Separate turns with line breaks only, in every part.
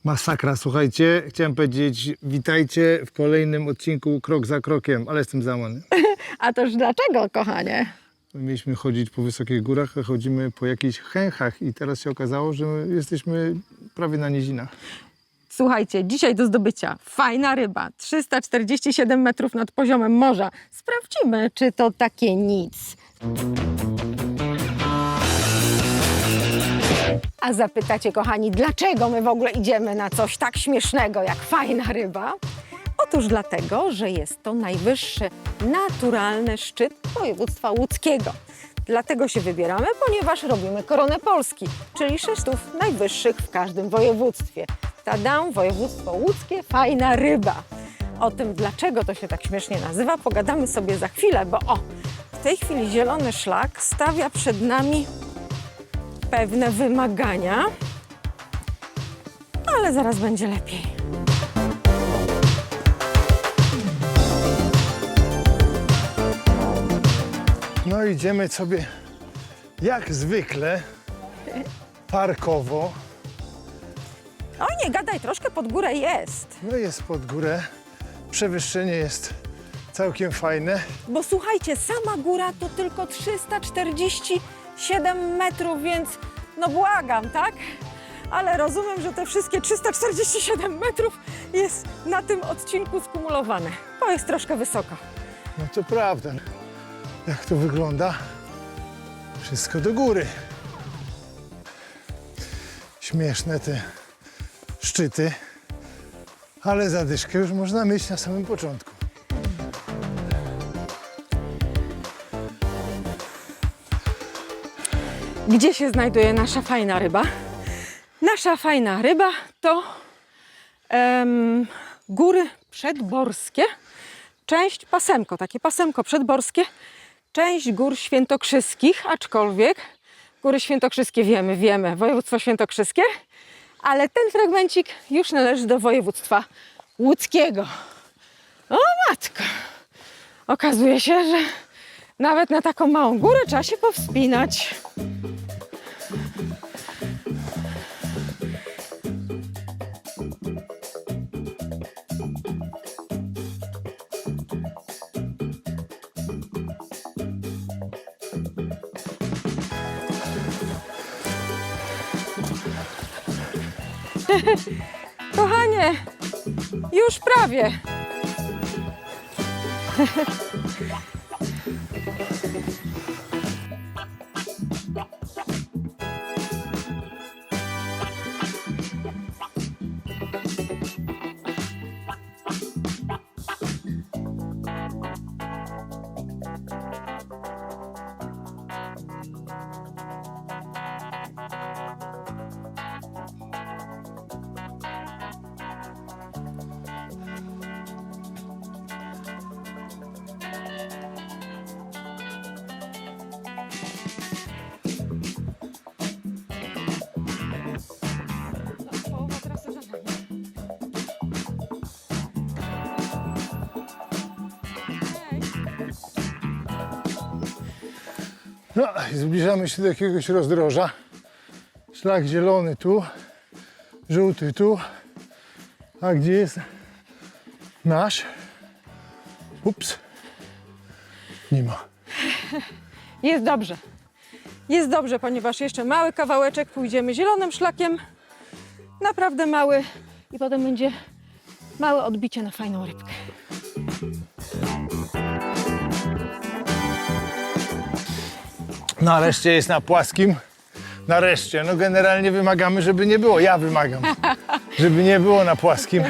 Masakra, słuchajcie, chciałem powiedzieć, witajcie w kolejnym odcinku Krok za krokiem, ale jestem załamany.
A toż dlaczego, kochanie?
Mieliśmy chodzić po wysokich górach, a chodzimy po jakichś chęchach i teraz się okazało, że jesteśmy prawie na nizinach.
Słuchajcie, dzisiaj do zdobycia fajna ryba, 347 metrów nad poziomem morza. Sprawdzimy, czy to takie nic. A zapytacie, kochani, dlaczego my w ogóle idziemy na coś tak śmiesznego jak fajna ryba? Otóż dlatego, że jest to najwyższy naturalny szczyt województwa łódzkiego. Dlatego się wybieramy, ponieważ robimy koronę Polski, czyli szczytów najwyższych w każdym województwie. Tadam, województwo łódzkie, fajna ryba. O tym, dlaczego to się tak śmiesznie nazywa, pogadamy sobie za chwilę, bo w tej chwili zielony szlak stawia przed nami pewne wymagania, ale zaraz będzie lepiej.
No idziemy sobie jak zwykle, parkowo.
Oj, nie gadaj, troszkę pod górę jest.
No jest pod górę, przewyższenie jest całkiem fajne.
Bo słuchajcie, sama góra to tylko 347 metrów, więc no błagam, tak? Ale rozumiem, że te wszystkie 347 metrów jest na tym odcinku skumulowane. To jest troszkę wysoko.
No to prawda. Jak to wygląda? Wszystko do góry. Śmieszne te szczyty, ale zadyszkę już można mieć na samym początku.
Gdzie się znajduje nasza fajna ryba? Nasza fajna ryba to góry przedborskie, część pasemko, takie pasemko przedborskie, część gór świętokrzyskich, aczkolwiek góry świętokrzyskie wiemy, województwo świętokrzyskie, ale ten fragmencik już należy do województwa łódzkiego. O matko! Okazuje się, że nawet na taką małą górę trzeba się powspinać. Kochanie, już prawie.
No i zbliżamy się do jakiegoś rozdroża. Szlak zielony tu, żółty tu. A gdzie jest nasz? Ups. Nie ma.
Jest dobrze. Jest dobrze, ponieważ jeszcze mały kawałeczek, pójdziemy zielonym szlakiem. Naprawdę mały i potem będzie małe odbicie na fajną rybkę.
Nareszcie jest na płaskim. Nareszcie. No generalnie wymagamy, żeby nie było. Ja wymagam, żeby nie było na płaskim.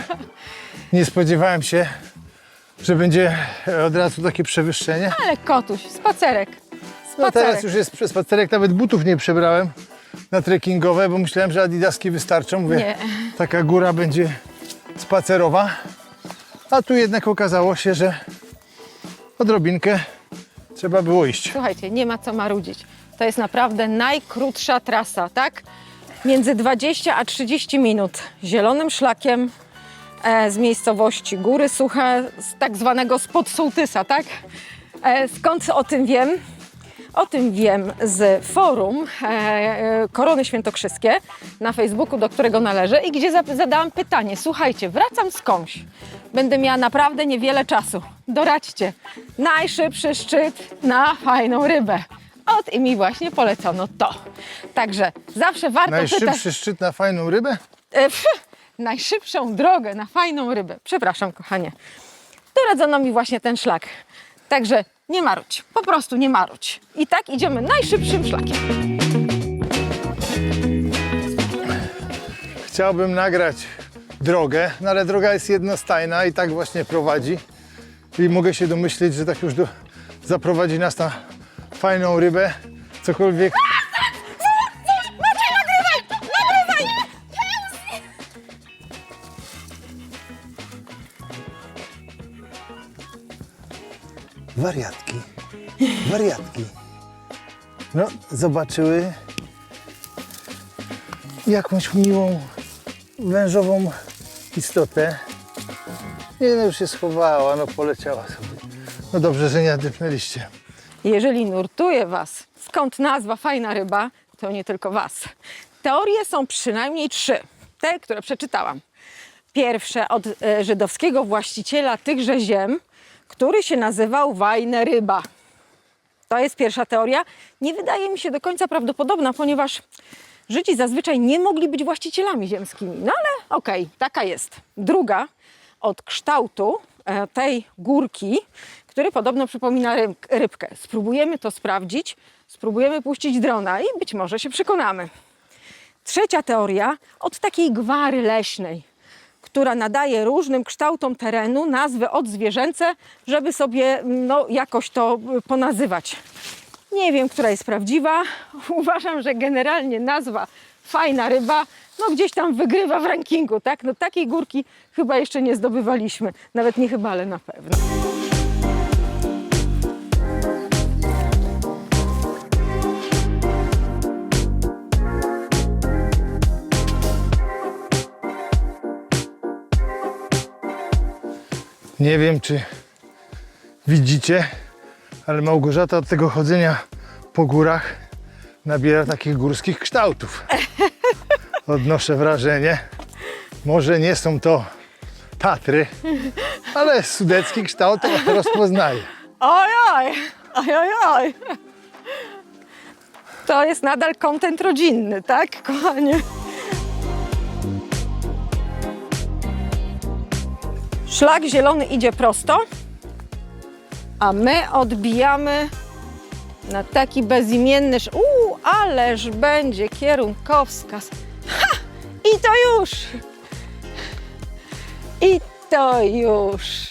Nie spodziewałem się, że będzie od razu takie przewyższenie.
Ale kotuś, spacerek.
No teraz już jest przez spacerek, nawet butów nie przebrałem na trekkingowe, bo myślałem, że adidaski wystarczą. Mówię,
Nie.
taka góra będzie spacerowa. A tu jednak okazało się, że odrobinkę trzeba było iść.
Słuchajcie, nie ma co marudzić. To jest naprawdę najkrótsza trasa, tak? Między 20 a 30 minut zielonym szlakiem z miejscowości Góry Suche, z tak zwanego spod Sołtysa, tak? Skąd o tym wiem? O tym wiem z forum Korony Świętokrzyskie na Facebooku, do którego należę i gdzie zadałam pytanie. Słuchajcie, wracam skądś. Będę miała naprawdę niewiele czasu. Doradźcie. Najszybszy szczyt na fajną rybę. I mi właśnie polecono to. Także zawsze warto pytać...
Najszybszy szczyt na fajną rybę?
Najszybszą drogę na fajną rybę. Przepraszam, kochanie. Doradzono mi właśnie ten szlak. Także nie marudź, po prostu nie marudź. I tak idziemy najszybszym szlakiem.
Chciałbym nagrać drogę, no ale droga jest jednostajna i tak właśnie prowadzi. I mogę się domyślić, że tak już zaprowadzi nas na fajną rybę, cokolwiek.
Maciej, nagrywaj!
Wariatki. No, zobaczyły jakąś miłą, wężową istotę. Nie, no już się schowała, no poleciała sobie. No dobrze, że nie nadepnęliście.
Jeżeli nurtuje Was, skąd nazwa fajna ryba, to nie tylko Was. Teorie są przynajmniej 3, te, które przeczytałam. Pierwsze od żydowskiego właściciela tychże ziem, który się nazywał Fajna ryba. To jest pierwsza teoria. Nie wydaje mi się do końca prawdopodobna, ponieważ Żydzi zazwyczaj nie mogli być właścicielami ziemskimi. No ale okej, taka jest. Druga od kształtu tej górki, który podobno przypomina rybkę. Spróbujemy to sprawdzić, spróbujemy puścić drona i być może się przekonamy. Trzecia teoria od takiej gwary leśnej, która nadaje różnym kształtom terenu nazwy odzwierzęce, żeby sobie jakoś to ponazywać. Nie wiem, która jest prawdziwa. Uważam, że generalnie nazwa fajna ryba gdzieś tam wygrywa w rankingu, tak? No takiej górki chyba jeszcze nie zdobywaliśmy. Nawet nie chyba, ale na pewno.
Nie wiem, czy widzicie, ale Małgorzata od tego chodzenia po górach nabiera takich górskich kształtów. Odnoszę wrażenie. Może nie są to Tatry, ale sudecki kształt rozpoznaję.
Oj. To jest nadal kontent rodzinny, tak, kochanie? Szlak zielony idzie prosto, a my odbijamy na taki bezimienny... ależ będzie kierunkowskaz. Ha! I to już!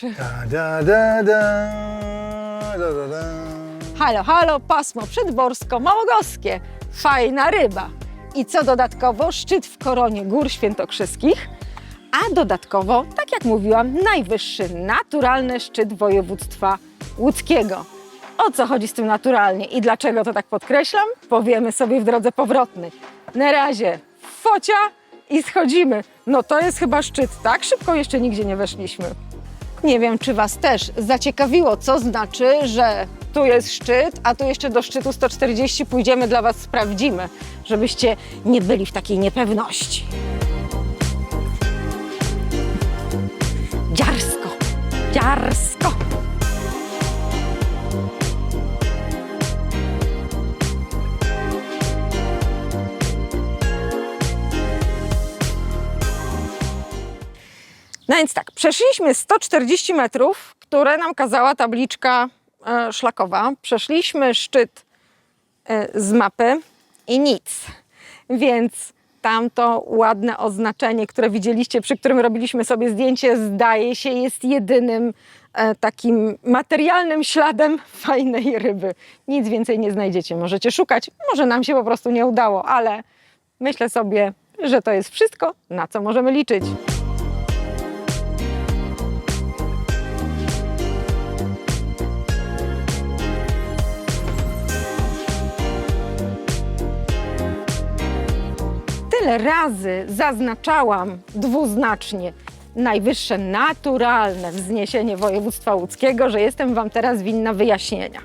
Halo, pasmo przedborsko-małogoskie. Fajna ryba. I co dodatkowo? Szczyt w koronie Gór Świętokrzyskich, a dodatkowo, tak jak mówiłam, najwyższy naturalny szczyt województwa łódzkiego. O co chodzi z tym naturalnie i dlaczego to tak podkreślam? Powiemy sobie w drodze powrotnej. Na razie focia i schodzimy. No to jest chyba szczyt. Tak szybko jeszcze nigdzie nie weszliśmy. Nie wiem, czy Was też zaciekawiło, co znaczy, że tu jest szczyt, a tu jeszcze do szczytu 140 pójdziemy, dla Was sprawdzimy, żebyście nie byli w takiej niepewności. Dziarsko! No więc tak, przeszliśmy 140 metrów, które nam kazała tabliczka szlakowa. Przeszliśmy szczyt z mapy i nic. Więc tamto ładne oznaczenie, które widzieliście, przy którym robiliśmy sobie zdjęcie, zdaje się, jest jedynym takim materialnym śladem fajnej ryby. Nic więcej nie znajdziecie. Możecie szukać, może nam się po prostu nie udało, ale myślę sobie, że to jest wszystko, na co możemy liczyć. Tyle razy zaznaczałam dwuznacznie najwyższe naturalne wzniesienie województwa łódzkiego, że jestem Wam teraz winna wyjaśnienia.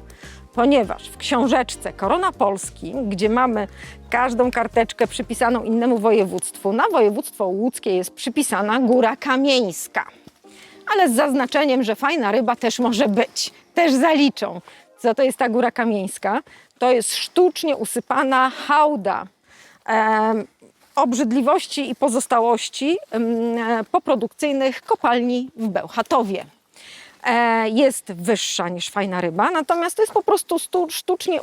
ponieważ w książeczce Korona Polski, gdzie mamy każdą karteczkę przypisaną innemu województwu, na województwo łódzkie jest przypisana Góra Kamieńska. Ale z zaznaczeniem, że fajna ryba też może być. Też zaliczą. Co to jest ta Góra Kamieńska? To jest sztucznie usypana hałda obrzydliwości i pozostałości poprodukcyjnych kopalni w Bełchatowie. Jest wyższa niż fajna ryba, natomiast to jest po prostu sztucznie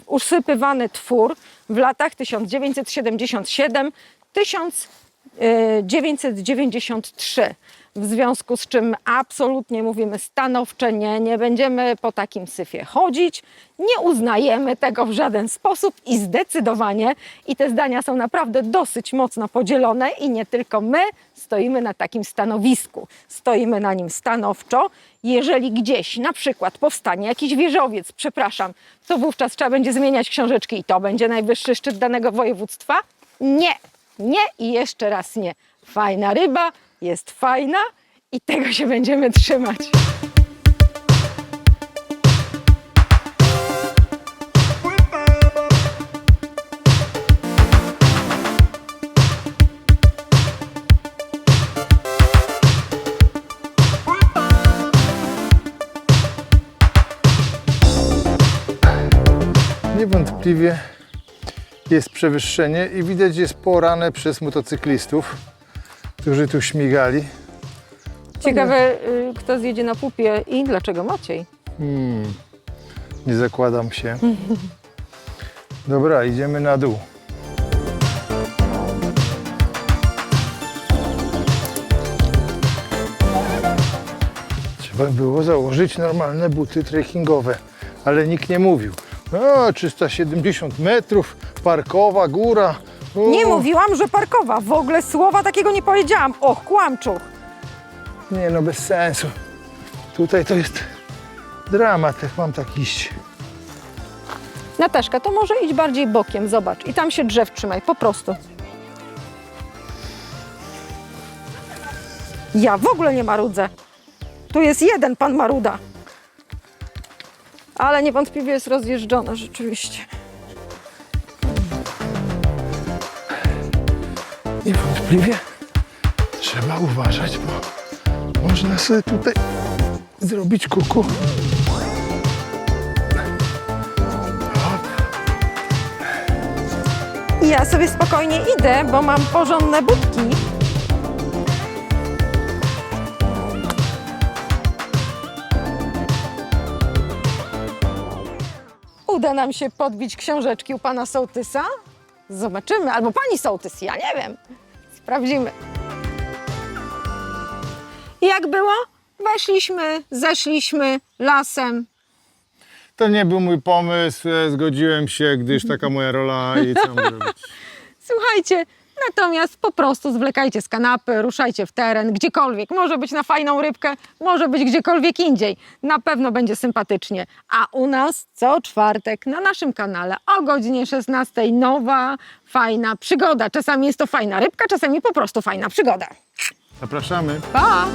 usypywany twór w latach 1977-1993. W związku z czym absolutnie mówimy stanowcze nie, nie będziemy po takim syfie chodzić, nie uznajemy tego w żaden sposób i zdecydowanie, i te zdania są naprawdę dosyć mocno podzielone i nie tylko my stoimy na takim stanowisku, stoimy na nim stanowczo. Jeżeli gdzieś na przykład powstanie jakiś wieżowiec, przepraszam, to wówczas trzeba będzie zmieniać książeczki i to będzie najwyższy szczyt danego województwa? Nie, nie i jeszcze raz nie. Fajna ryba jest fajna i tego się będziemy trzymać.
Niewątpliwie jest przewyższenie i widać jest porane przez motocyklistów, którzy tu śmigali.
Ciekawe, kto zjedzie na pupie i dlaczego Maciej?
Nie zakładam się. Dobra, idziemy na dół. Trzeba było założyć normalne buty trekkingowe, ale nikt nie mówił. O, 370 metrów, parkowa góra. O.
Nie mówiłam, że parkowa. W ogóle słowa takiego nie powiedziałam. Och, kłamczuch.
Nie no, bez sensu. Tutaj to jest dramat, jak mam tak iść.
Nataszka, to może idź bardziej bokiem, zobacz. I tam się drzew trzymaj, po prostu. Ja w ogóle nie marudzę. Tu jest jeden pan maruda. Ale niewątpliwie jest rozjeżdżona rzeczywiście.
Niewątpliwie trzeba uważać, bo można sobie tutaj zrobić kuku.
I ja sobie spokojnie idę, bo mam porządne budki. Uda nam się podbić książeczki u pana sołtysa? Zobaczymy. Albo pani sołtys, ja nie wiem. Sprawdzimy. Jak było? Weszliśmy, zeszliśmy lasem.
To nie był mój pomysł, zgodziłem się, gdyż taka moja rola i co mam robić.
Słuchajcie, natomiast po prostu zwlekajcie z kanapy, ruszajcie w teren, gdziekolwiek. Może być na fajną rybkę, może być gdziekolwiek indziej. Na pewno będzie sympatycznie. A u nas co czwartek na naszym kanale o godzinie 16 nowa, fajna przygoda. Czasami jest to fajna rybka, czasami po prostu fajna przygoda.
Zapraszamy.
Pa!